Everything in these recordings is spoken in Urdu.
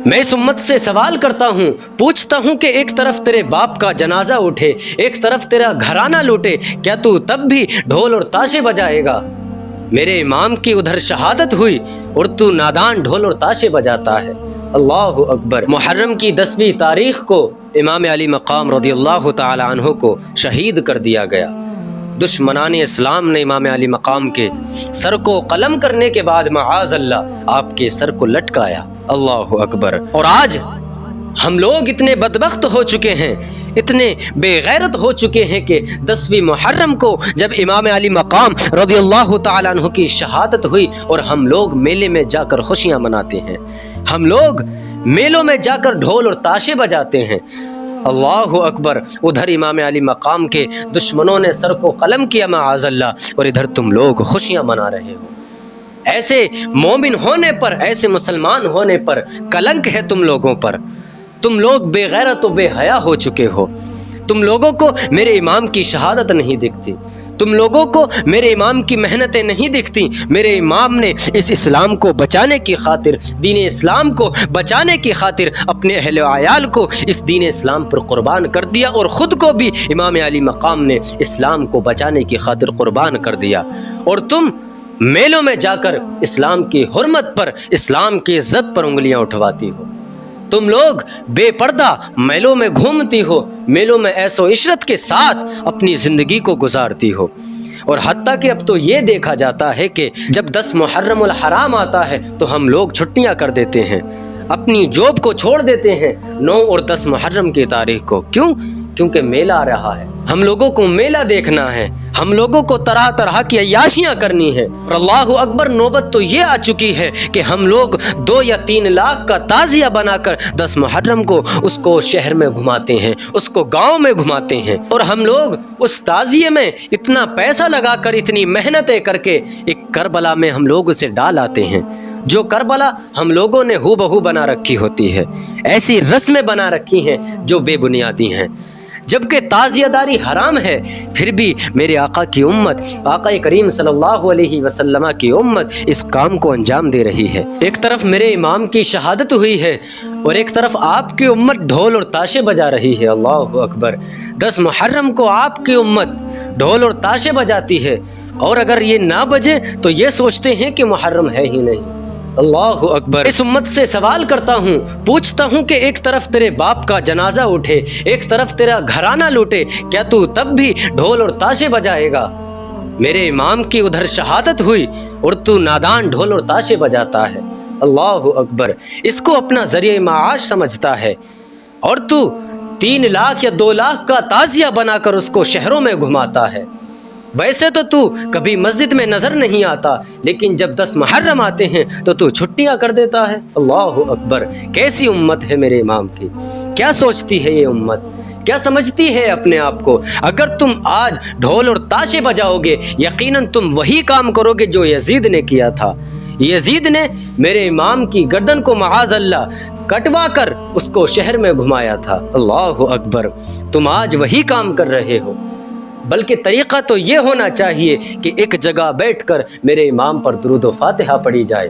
میں اس امت سے سوال کرتا ہوں، پوچھتا ہوں کہ ایک طرف تیرے باپ کا جنازہ اٹھے، ایک طرف تیرا گھرانہ لوٹے، کیا تو تب بھی ڈھول اور تاشے بجائے گا؟ میرے امام کی ادھر شہادت ہوئی اور تو نادان ڈھول اور تاشے بجاتا ہے۔ اللہ اکبر۔ محرم کی 10ویں تاریخ کو امام علی مقام رضی اللہ تعالی عنہ کو شہید کر دیا گیا۔ دشمنان اسلام نے امام علی مقام کے سر کو قلم کرنے کے بعد معاذ اللہ آپ کے سر کو لٹکایا۔ اللہ اکبر۔ اور آج ہم لوگ اتنے بدبخت ہو چکے ہیں، اتنے بے غیرت ہو چکے ہیں کہ 10ویں محرم کو جب امام علی مقام رضی اللہ تعالی عنہ کی شہادت ہوئی اور ہم لوگ میلے میں جا کر خوشیاں مناتے ہیں، ہم لوگ میلوں میں جا کر ڈھول اور تاشے بجاتے ہیں۔ اللہ اکبر۔ ادھر امام علی مقام کے دشمنوں نے سر کو قلم کیا معاذ اللہ، اور ادھر تم لوگ خوشیاں منا رہے ہو۔ ایسے مومن ہونے پر، ایسے مسلمان ہونے پر کلنک ہے تم لوگوں پر۔ تم لوگ بے غیرت و بے حیا ہو چکے ہو۔ تم لوگوں کو میرے امام کی شہادت نہیں دکھتی، تم لوگوں کو میرے امام کی محنتیں نہیں دکھتی۔ میرے امام نے اس اسلام کو بچانے کی خاطر، دین اسلام کو بچانے کی خاطر اپنے اہل و عیال کو اس دین اسلام پر قربان کر دیا، اور خود کو بھی امام علی مقام نے اسلام کو بچانے کی خاطر قربان کر دیا، اور تم میلوں میں جا کر اسلام کی حرمت پر، اسلام کی عزت پر انگلیاں اٹھواتی ہو۔ تم لوگ بے پردہ میلوں میں گھومتی ہو، میلوں میں عیش و عشرت کے ساتھ اپنی زندگی کو گزارتی ہو، اور حتیٰ کہ اب تو یہ دیکھا جاتا ہے کہ جب 10 محرم الحرام آتا ہے تو ہم لوگ چھٹیاں کر دیتے ہیں، اپنی جاب کو چھوڑ دیتے ہیں 9 اور 10 محرم کی تاریخ کو۔ کیوں؟ کیونکہ میلہ آ رہا ہے، ہم لوگوں کو میلہ دیکھنا ہے، ہم لوگوں کو طرح طرح کی عیاشیاں کرنی ہے۔ اور اللہ اکبر، نوبت تو یہ آ چکی ہے کہ ہم لوگ 2 یا 3 لاکھ کا تعزیہ بنا کر 10 محرم کو اس کو شہر میں گھماتے ہیں، اس کو گاؤں میں گھماتے ہیں، اور ہم لوگ اس تعزیے میں اتنا پیسہ لگا کر، اتنی محنتیں کر کے ایک کربلا میں ہم لوگ اسے ڈال آتے ہیں، جو کربلا ہم لوگوں نے ہو بہو بنا رکھی ہوتی ہے، ایسی رسمیں بنا رکھی ہیں جو بے بنیادی ہیں۔ جبکہ تعزیہ داری حرام ہے، پھر بھی میرے آقا کی امت، آقا کریم صلی اللہ علیہ وسلم کی امت اس کام کو انجام دے رہی ہے۔ ایک طرف میرے امام کی شہادت ہوئی ہے اور ایک طرف آپ کی امت ڈھول اور تاشے بجا رہی ہے۔ اللہ اکبر۔ 10 محرم کو آپ کی امت ڈھول اور تاشے بجاتی ہے، اور اگر یہ نہ بجے تو یہ سوچتے ہیں کہ محرم ہے ہی نہیں۔ اللہ اکبر۔ اس امت سے سوال کرتا ہوں، پوچھتا ہوں کہ ایک طرف تیرے باپ کا جنازہ اٹھے، ایک طرف تیرا گھرانہ لوٹے، کیا تو تب بھی ڈھول اور تاشے بجائے گا؟ میرے امام کی ادھر شہادت ہوئی اور تو نادان ڈھول اور تاشے بجاتا ہے۔ اللہ اکبر۔ اس کو اپنا ذریعہ معاش سمجھتا ہے، اور تو 3 لاکھ یا 2 لاکھ کا تعزیہ بنا کر اس کو شہروں میں گھماتا ہے۔ ویسے تو کبھی مسجد میں نظر نہیں آتا، لیکن جب 10 محرم آتے ہیں تو چھٹیاں کر دیتا ہے۔ اللہ اکبر۔ کیسی امت ہے میرے امام کی؟ کیا سوچتی ہے یہ امت؟ کیا سمجھتی ہے اپنے آپ کو؟ اگر تم آج ڈھول اور تاشے بجاؤ گے، یقیناً تم وہی کام کرو گے جو یزید نے کیا تھا۔ یزید نے میرے امام کی گردن کو معاذ اللہ کٹوا کر اس کو شہر میں گھمایا تھا۔ اللہ اکبر۔ تم آج وہی کام کر رہے ہو، بلکہ طریقہ تو یہ ہونا چاہیے کہ ایک جگہ بیٹھ کر میرے امام پر درود و فاتحہ پڑھی جائے،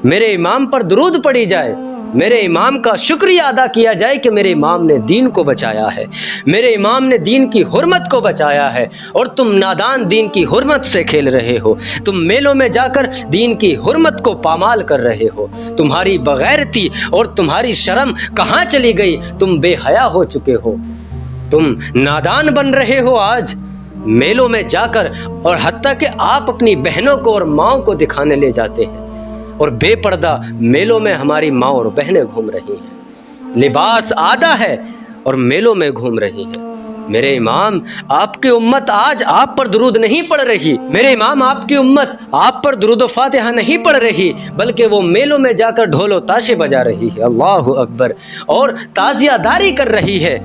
میرے امام پر درود پڑھی جائے، میرے امام کا شکریہ ادا کیا جائے کہ میرے امام نے دین کو بچایا ہے، میرے امام نے دین کی حرمت کو بچایا ہے، اور تم نادان دین کی حرمت سے کھیل رہے ہو، تم میلوں میں جا کر دین کی حرمت کو پامال کر رہے ہو۔ تمہاری بغیرتی اور تمہاری شرم کہاں چلی گئی؟ تم بے حیا ہو چکے ہو، تم نادان بن رہے ہو آج میلوں میں جا کر، اور حتیٰ کہ آپ اپنی بہنوں کو اور ماؤں کو دکھانے لے جاتے ہیں، اور بے پردہ میلوں میں ہماری ماں اور بہنیں گھوم رہی ہیں، لباس آدھا ہے اور میلوں میں گھوم رہی ہیں۔ میرے امام، آپ کی امت آج آپ پر درود نہیں پڑھ رہی، میرے امام آپ کی امت آپ پر درود و فاتحہ نہیں پڑھ رہی، بلکہ وہ میلوں میں جا کر ڈھول و تاشے بجا رہی ہے۔ اللہ اکبر۔ اور تعزیہ داری کر رہی ہے،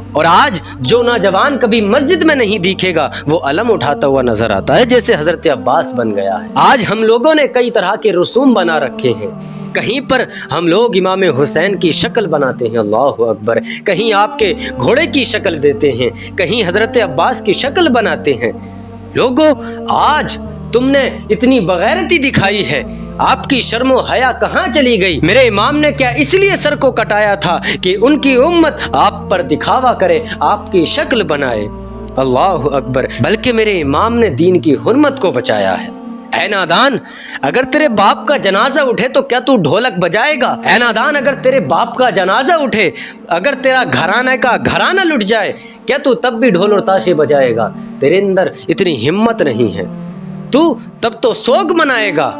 اور آج جو نوجوان کبھی مسجد میں نہیں دیکھے گا وہ علم اٹھاتا ہوا نظر آتا ہے، جیسے حضرت عباس بن گیا ہے۔ آج ہم لوگوں نے کئی طرح کے رسوم بنا رکھے ہیں، کہیں پر ہم لوگ امام حسین کی شکل بناتے ہیں، اللہ اکبر، کہیں آپ کے گھوڑے کی شکل دیتے ہیں، کہیں حضرت عباس کی شکل بناتے ہیں۔ لوگوں، آج تم نے اتنی بغیرتی دکھائی ہے، آپ کی شرم و حیا کہاں چلی گئی؟ میرے امام نے کیا اس لیے سر کو کٹایا تھا کہ ان کی امت آپ پر دکھاوا کرے، آپ کی شکل بنائے؟ اللہ اکبر! بلکہ میرے امام نے دین کی حرمت کو بچایا ہے۔ اے نادان، اگر تیرے باپ کا جنازہ اٹھے تو کیا تو ڈھولک بجائے گا؟ اے نادان، اگر تیرے باپ کا جنازہ اٹھے، اگر تیرا گھرانہ کا گھرانہ لٹ جائے، کیا تو تب بھی ڈھول اور تاشے بجائے گا؟ تیرے اندر اتنی ہمت نہیں ہے، تو تب تو سوگ منائے گا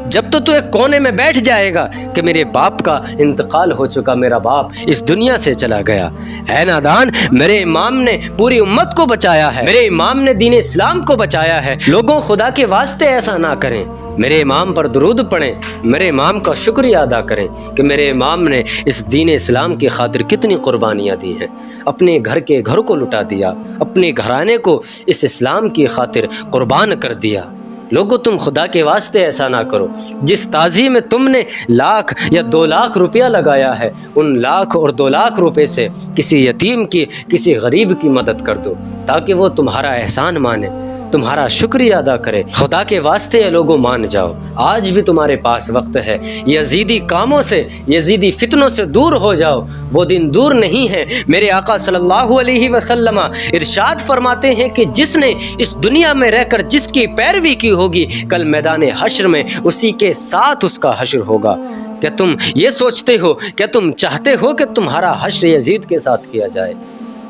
جب تو ایک کونے میں بیٹھ جائے گا کہ میرے باپ کا انتقال ہو چکا، میرا باپ اس دنیا سے چلا گیا۔ اے نادان، میرے امام نے پوری امت کو بچایا ہے، میرے امام نے دین اسلام کو بچایا ہے۔ لوگوں، خدا کے واسطے ایسا نہ کریں، میرے امام پر درود پڑھیں، میرے امام کا شکریہ ادا کریں کہ میرے امام نے اس دین اسلام کی خاطر کتنی قربانیاں دی ہیں، اپنے گھر کے گھر کو لٹا دیا، اپنے گھرانے کو اس اسلام کی خاطر قربان کر دیا۔ لوگوں، تم خدا کے واسطے ایسا نہ کرو۔ جس تعظیم میں تم نے 1,00,000 یا 2,00,000 روپیہ لگایا ہے، ان 1,00,000 اور 2,00,000 روپے سے کسی یتیم کی، کسی غریب کی مدد کر دو، تاکہ وہ تمہارا احسان مانے، تمہارا شکریہ ادا کرے۔ خدا کے واسطے یہ لوگوں مان جاؤ، آج بھی تمہارے پاس وقت ہے، یزیدی کاموں سے، یزیدی فتنوں سے دور ہو جاؤ، وہ دن دور نہیں ہے۔ میرے آقا صلی اللہ علیہ وسلم ارشاد فرماتے ہیں کہ جس نے اس دنیا میں رہ کر جس کی پیروی کی ہوگی، کل میدان حشر میں اسی کے ساتھ اس کا حشر ہوگا۔ کیا تم یہ سوچتے ہو، کیا تم چاہتے ہو کہ تمہارا حشر یزید کے ساتھ کیا جائے؟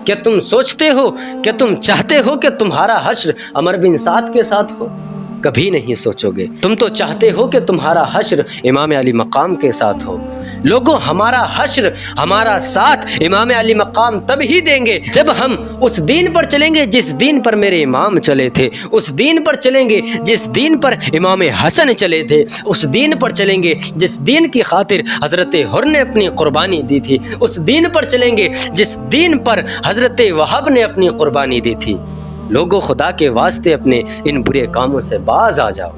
کیا تم سوچتے ہو، کیا تم چاہتے ہو کہ تمہارا حشر عمر بن سعد کے ساتھ ہو؟ کبھی نہیں سوچو گے۔ تم تو چاہتے ہو کہ تمہارا حشر امام علی مقام کے ساتھ ہو۔ لوگوں، ہمارا حشر، ہمارا ساتھ امام علی مقام تب ہی دیں گے جب ہم اس دین پر چلیں گے جس دین پر میرے امام چلے تھے، اس دین پر چلیں گے جس دین پر امام حسن چلے تھے، اس دین پر چلیں گے جس دین کی خاطر حضرت حر نے اپنی قربانی دی تھی، اس دین پر چلیں گے جس دین پر حضرت وہب نے اپنی قربانی دی تھی۔ لوگوں، خدا کے واسطے اپنے ان برے کاموں سے باز آ جاؤ۔